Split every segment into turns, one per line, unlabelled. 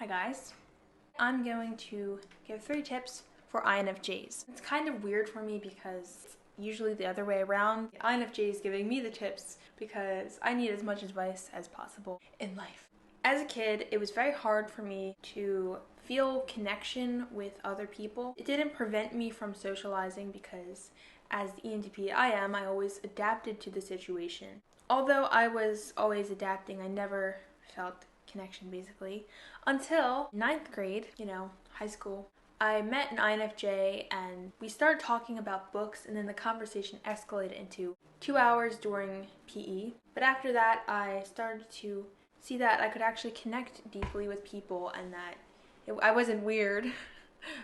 Hi guys. I'm going to give 3 tips for INFJs. It's kind of weird for me because it's usually the other way around. The INFJ is giving me the tips because I need as much advice as possible in life. As a kid, it was very hard for me to feel connection with other people. It didn't prevent me from socializing because as the ENTP I am, I always adapted to the situation. Although I was always adapting, I never felt connection basically until 9th grade, high school. I met an INFJ and we started talking about books, and then the conversation escalated into 2 hours during PE. But after that, I started to see that I could actually connect deeply with people and that I wasn't weird.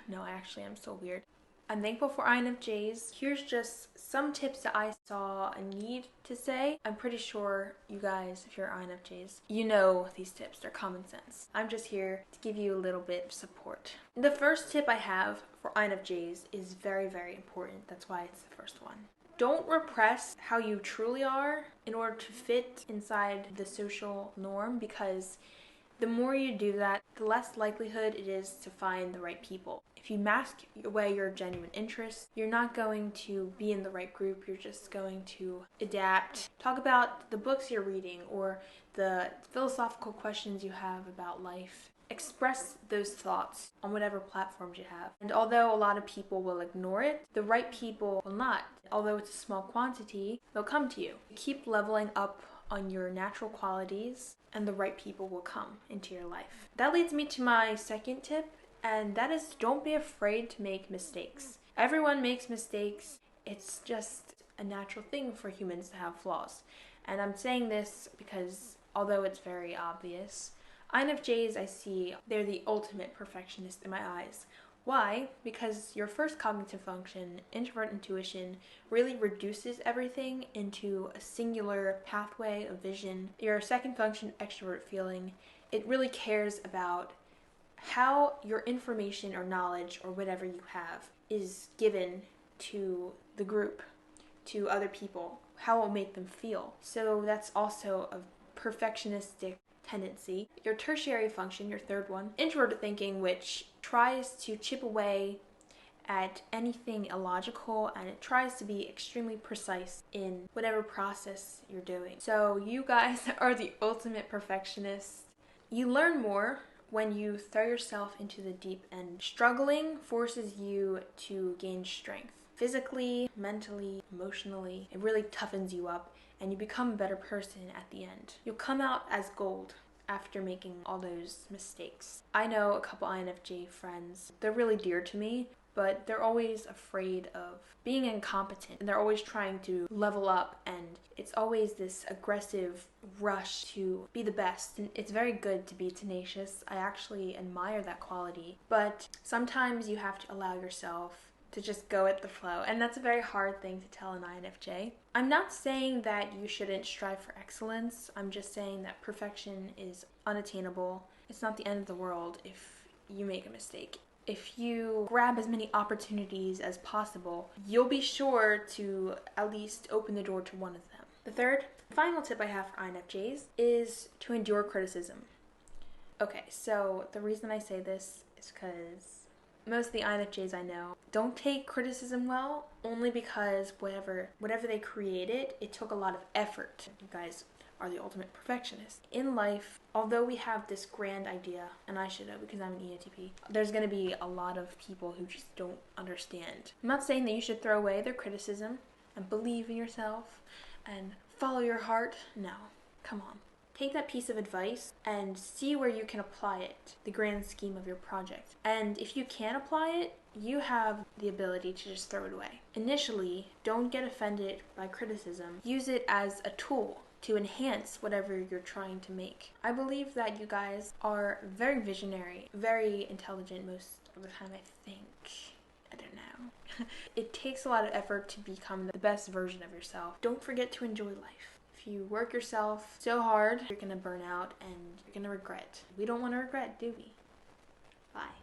No, I actually am so weird. I'm thankful for INFJs. Here's just some tips that I saw a need to say. I'm pretty sure you guys, if you're INFJs, you know these tips. They're common sense. I'm just here to give you a little bit of support. The first tip I have for INFJs is very, very important. That's why it's the first one. Don't repress how you truly are in order to fit inside the social norm, because the more you do that, the less likelihood it is to find the right people. If you mask away your genuine interests, you're not going to be in the right group. You're just going to adapt. Talk about the books you're reading or the philosophical questions you have about life. Express those thoughts on whatever platforms you have. And although a lot of people will ignore it, the right people will not. Although it's a small quantity, they'll come to you. Keep leveling up on your natural qualities and the right people will come into your life. That leads me to my second tip, and that is don't be afraid to make mistakes. Everyone makes mistakes. It's just a natural thing for humans to have flaws. And I'm saying this because although it's very obvious, INFJs, I see, they're the ultimate perfectionist in my eyes. Why? Because your first cognitive function, introvert intuition, really reduces everything into a singular pathway of vision. Your second function, extrovert feeling, it really cares about how your information or knowledge or whatever you have is given to the group, to other people, how it will make them feel. So that's also a perfectionistic tendency. Your tertiary function, your third one, introverted thinking, which tries to chip away at anything illogical, and it tries to be extremely precise in whatever process you're doing. So you guys are the ultimate perfectionists. You learn more when you throw yourself into the deep end. Struggling forces you to gain strength. Physically, mentally, emotionally, it really toughens you up and you become a better person at the end. You'll come out as gold after making all those mistakes. I know a couple INFJ friends, they're really dear to me, but they're always afraid of being incompetent and they're always trying to level up, and it's always this aggressive rush to be the best. And it's very good to be tenacious. I actually admire that quality, but sometimes you have to allow yourself to just go with the flow, and that's a very hard thing to tell an INFJ. I'm not saying that you shouldn't strive for excellence. I'm just saying that perfection is unattainable. It's not the end of the world if you make a mistake. If you grab as many opportunities as possible, you'll be sure to at least open the door to one of them. The third, final tip I have for INFJs is to endure criticism. Okay, so the reason I say this is because most of the INFJs I know don't take criticism well, only because whatever they created, it took a lot of effort. You guys are the ultimate perfectionist. In life, although we have this grand idea, and I should know because I'm an ENTP, there's going to be a lot of people who just don't understand. I'm not saying that you should throw away their criticism and believe in yourself and follow your heart. No, come on. Take that piece of advice and see where you can apply it, the grand scheme of your project. And if you can't apply it, you have the ability to just throw it away. Initially, don't get offended by criticism. Use it as a tool to enhance whatever you're trying to make. I believe that you guys are very visionary, very intelligent most of the time, I think. I don't know. It takes a lot of effort to become the best version of yourself. Don't forget to enjoy life. If you work yourself so hard, you're gonna burn out and you're gonna regret. We don't want to regret, do we? Bye.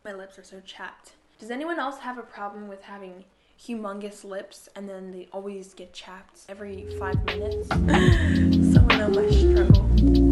My lips are so chapped. Does anyone else have a problem with having humongous lips and then they always get chapped every 5 minutes? Someone know my struggle.